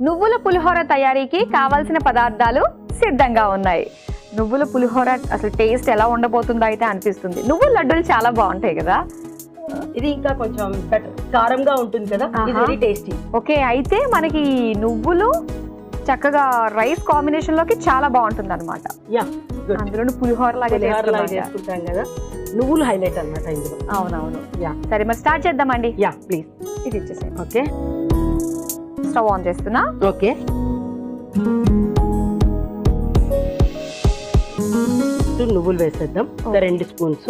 నువ్వుల పులిహోర తయారీకి కావాల్సిన పదార్థాలు సిద్ధంగా ఉన్నాయి. నువ్వుల పులిహోర అసలు టేస్ట్ ఎలా ఉండబోతుందో అయితే అనిపిస్తుంది. నువ్వుల లడ్డూలు చాలా బాగుంటాయి కదా. ఇది ఇంకా కొంచెం కారంగా ఉంటుంది కదా, ఇది వెరీ టేస్టీ. ఓకే, అయితే మనకి నువ్వులు చక్కగా రైస్ కాంబినేషన్ లోకి చాలా బాగుంటుంది అనమాట. అందులో పులిహోర లాగా చేసుకుంటాం కదా, నువ్వులు హైలైట్ అన్నమాట ఇందులో. అవునవును. సరే మరి స్టార్ట్ చేద్దామండి. ప్లీజ్ ఇది ఇచ్చేసే. ఓకే, స్టవ్ ఆన్ చేస్తున్నా. ఓకే, నువ్వులు వేసేద్దాం 2 స్పూన్స్.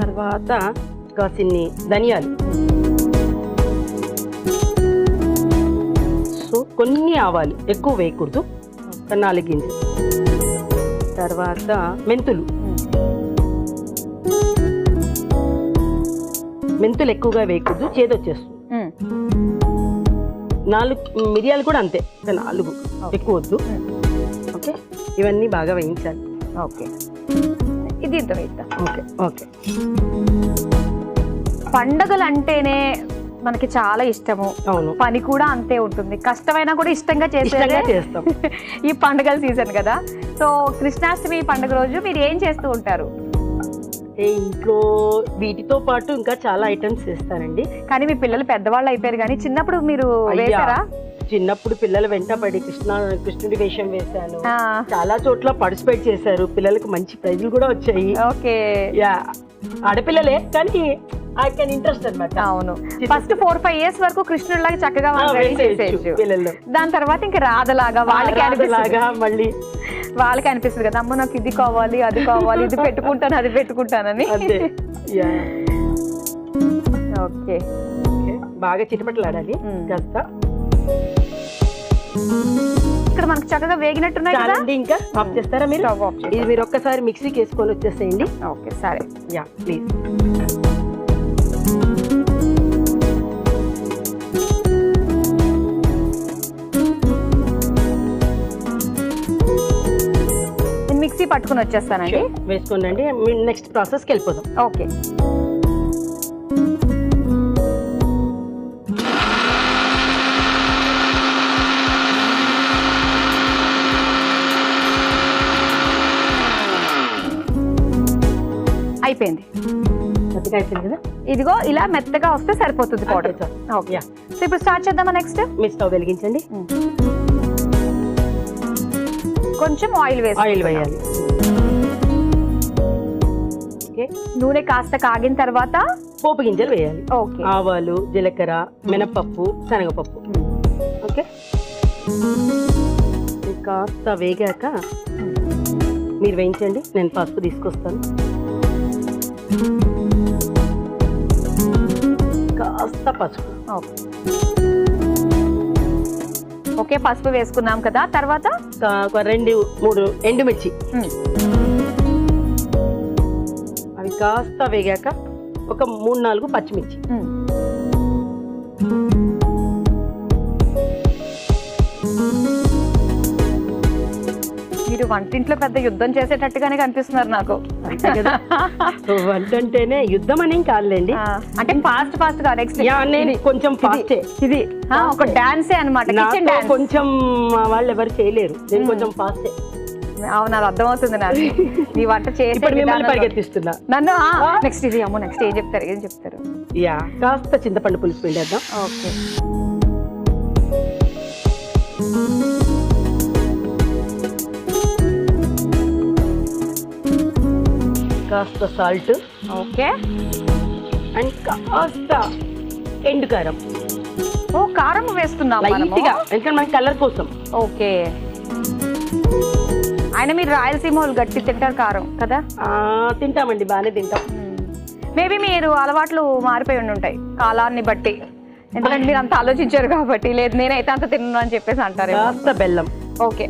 తర్వాత కాసిన్ని ధనియాలు, సో కొన్ని ఆవాలు, ఎక్కువ వేయకూడదు, 4 గింజలు. తర్వాత మెంతులు, మెంతులు ఎక్కువగా వేయకూడదు, చేదొచ్చేస్తుంది. 4 మిరియాలు కూడా అంతే, 4, ఎక్కువ వద్దు. ఓకే, ఇవన్నీ బాగా వేయించాలి. ఓకే, ఇది ఇంత వేద్దాం. Okay okay. పండగలు అంటేనే మనకి చాలా ఇష్టము. అవును, పని కూడా అంతే ఉంటుంది, కష్టమైనా కూడా ఇష్టంగా చేస్తాం. ఈ పండుగల సీజన్ కదా. సో కృష్ణాష్టమి పండుగ రోజు మీరు ఏం చేస్తూ ఉంటారు? ఇంట్లో వీటితో పాటు ఇంకా చాలా ఐటమ్స్ చేస్తానండి. కానీ మీ పిల్లలు పెద్దవాళ్ళు అయిపోయారు, కానీ చిన్నప్పుడు మీరు వేసారా? చిన్నప్పుడు పిల్లల వెంట పడి కృష్ణుడి వేషం వేశాను. చాలా చోట్ల పార్టిసిపేట్ చేశారు, పిల్లలకు మంచి ప్రైజులు కూడా వచ్చాయి. ఓకే, ఆడపిల్లలే కానీ ఐ కెన్ ఇంట్రెస్ట్ అన్నమాట. అవును, ఫస్ట్ 4-5 ఇయర్స్ వరకు కృష్ణుడి లాగా చక్కగా పిల్లలు. దాని తర్వాత ఇంకా రాధలాగా మళ్ళీ వాళ్ళకి అనిపిస్తుంది కదా, అమ్మ నాకు ఇది కావాలి, అది కావాలి, ఇది పెట్టుకుంటాను, అది పెట్టుకుంటానని. ఓకే, బాగా చిటపటలాడాలి కాస్త. ఇక్కడ మనకు చక్కగా వేగినట్టున్నాయి కదా. ఇంకా ఆఫ్ చేస్తారా మీరు? ఇది మీరు ఒక్కసారి మిక్సీకి వేసుకొని వచ్చేసేయండి. ఓకే, సరే. ప్లీజ్. మిక్సీ పట్టుకుని వచ్చేస్తానండి. వేసుకోండి, నెక్స్ట్ ప్రాసెస్కి వెళ్ళిపోదాం. ఓకే, అయిపోయింది. మెత్తగా అయిపోయింది కదా. ఇదిగో ఇలా మెత్తగా వస్తే సరిపోతుంది పౌడర్. ఓకే, సో ఇప్పుడు స్టార్ట్ చేద్దామా? నెక్స్ట్ మీ స్టవ్ వెలిగించండి. కొంచెం ఆయిల్ వేయాలి. ఓకే, నూనె కాస్త కాగిన తర్వాత పోపు గింజలు వేయాలి. ఓకే, ఆవాలు, జీలకర్ర, మినపప్పు, శనగపప్పు. ఓకే, కాస్త వేగాక మీరు వేయించండి, నేను పసుపు తీసుకొస్తాను. కాస్త పసుపు. ఓకే, పసుపు వేసుకున్నాం కదా. తర్వాత 2-3 ఎండుమిర్చి, అవి కాస్త వేగాక ఒక 3-4 పచ్చిమిర్చి. మీరు వంటింట్లో పెద్ద యుద్ధం చేసేటట్టుగానే కనిపిస్తున్నారు నాకు. వంట అంటేనే యుద్ధం అని కాదులేండి, అంటే ఫాస్ట్ గా. నెక్స్ట్ కొంచెం ఫాస్టే, ఇది ఒక డాన్సే అన్నమాట. కొంచెం వాళ్ళు ఎవరు చేయలేరు, నేను కొంచెం ఫాస్టే. అవును, అది అర్థమవుతుంది నాకు. నీ వంట చేసి పరిగెత్తిస్తున్నా నన్ను. నెక్స్ట్ ఇది అమ్మో, నెక్స్ట్ ఏం చెప్తారు? కాస్త చింతపండు పులుసు పిండేద్దాం. ఓకే, కాస్త సాల్ట్. ఓకే, అండ్ కాస్త ఎండు కారం. ఓ, కారం వేస్తున్నాం లైట్గా, ఎందుకంటే మన కలర్ కోసం. ఓకే, ఆయన మీరు రాయలసీమ వాళ్ళు గట్టి తింటారు కారం కదా? తింటామండి, బాగానే తింటాం. మేబీ మీరు అలవాట్లు మారిపోయి ఉంటాయి కాలాన్ని బట్టి, ఎందుకంటే మీరు అంత ఆలోచించారు కాబట్టి. లేదు నేనైతే అంత తిన్నాను అని చెప్పేసి అంటారు. కాస్త బెల్లం. ఓకే,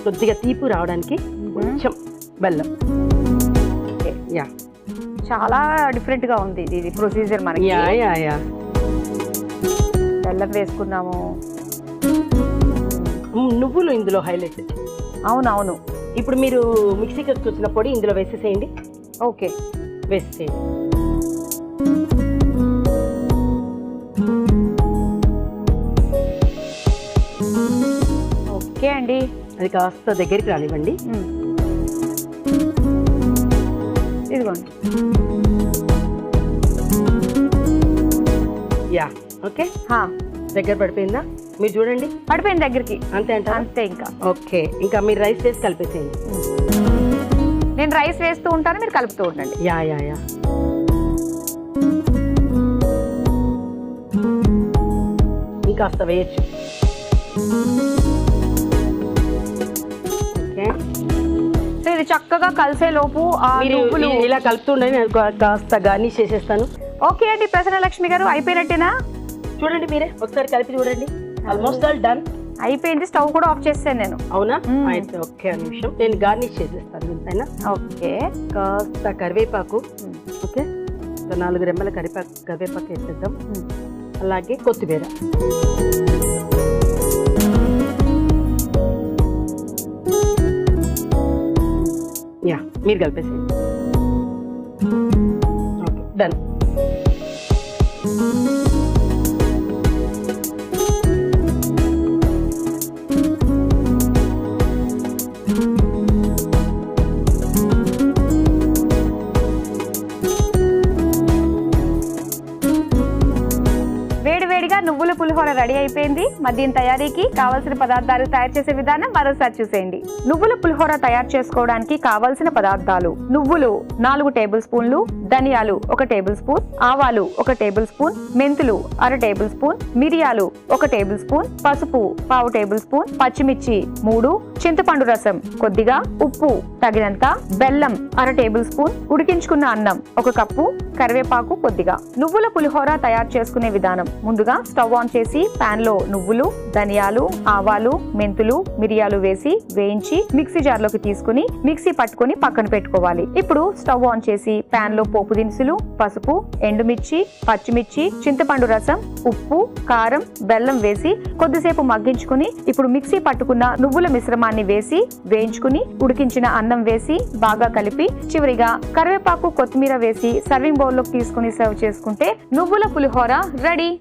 కొద్దిగా తీపి రావడానికి కొంచెం బెల్లం. చాలా డిఫరెంట్ గా ఉంది ఇది ప్రొసీజర్ మనకి. బెల్లం వేసుకున్నాము. నువ్వులు ఇందులో హైలైట్. అవునవును. ఇప్పుడు మీరు మిక్సీకి వచ్చిన పొడి ఇందులో వేసేసేయండి. ఓకే, వేసేసేయండి. ఓకే అండి. అది కాస్త దగ్గరికి రానివ్వండి. ఇదిగోండి. Yeah, okay. దగ్గర పడిపోయిందా? మీరు చూడండి. పడిపోయింది దగ్గరికి. అంతే అంటారా? అంతే. ఇంకా ఓకే, ఇంకా మీరు రైస్ వేసి కలిపేసేయండి. నేను రైస్ వేస్తూ ఉంటాను, మీరు కలుపుతూ ఉండండి. Yeah yeah yeah. ఇంకాస్త వేయచ్చు. ఓకే, సో ఇది చక్కగా కలిసే లోపు ఆ మీరు నువ్వులు ఇలా కలుపుతుండండి. నేను కాస్త గార్నిష్ చేసేస్తాను. ఓకే అండి. ప్రసన్నలక్ష్మి గారు అయిపోయినట్టేనా? చూడండి, మీరే ఒకసారి కలిపి చూడండి. Almost all done. అయిపోయింది. స్టవ్ కూడా ఆఫ్ చేస్తాను నేను. అవునా? అయితే ఓకే, అన్న నిమిషం నేను గార్నిష్ చేసేస్తాను దీనిపైన. ఓకే, కాస్త కరివేపాకు. ఓకే, 4 రెమ్మల కరివేపాకు వేసేద్దాం. అలాగే కొత్తిమీర. యా, మీరు కలిపేసేయండి. Okay, done. వేడివేడిగా నువ్వుల పులిహోర రెడీ అయిపోయింది. మరి దీని తయారీకి కావాల్సిన పదార్థాలు తయారు చేసే విధానం మరోసారి చూసేయండి. నువ్వుల పులిహోర తయారు చేసుకోవడానికి కావాల్సిన పదార్థాలు: నువ్వులు 4 టేబుల్ స్పూన్లు, ధనియాలు 1 టేబుల్ స్పూన్, ఆవాలు 1 టేబుల్ స్పూన్, మెంతులు 1/2 టేబుల్ స్పూన్, మిరియాలు 1 టేబుల్ స్పూన్, పసుపు 1/2 టేబుల్ స్పూన్, పచ్చిమిర్చి 3, చింతపండు రసం కొద్దిగా, ఉప్పు తగినంత, బెల్లం 1/2 టేబుల్ స్పూన్, ఉడికించుకున్న అన్నం 1 కప్పు, కరివేపాకు కొద్దిగా. నువ్వుల పులిహోర తయారు చేసుకునే విధానం: ముందుగా స్టవ్ ఆన్ చేసి పాన్ లో నువ్వులు, ధనియాలు, ఆవాలు, మెంతులు, మిరియాలు వేసి వేయించి మిక్సీ జార్ లోకి తీసుకుని మిక్సీ పట్టుకుని పక్కన పెట్టుకోవాలి. ఇప్పుడు స్టవ్ ఆన్ చేసి పాన్ లో పోపు దినుసులు, పసుపు, ఎండుమిర్చి, పచ్చిమిర్చి, చింతపండు రసం, ఉప్పు, కారం, బెల్లం వేసి కొద్దిసేపు మగ్గించుకుని ఇప్పుడు మిక్సీ పట్టుకున్న నువ్వుల మిశ్రమాన్ని వేసి వేయించుకుని ఉడికించిన అన్నం వేసి బాగా కలిపి చివరిగా కరివేపాకు, కొత్తిమీర వేసి సర్వింగ్ బౌల్ లోకి తీసుకుని సర్వ్ చేసుకుంటే నువ్వుల పులిహోర రెడీ.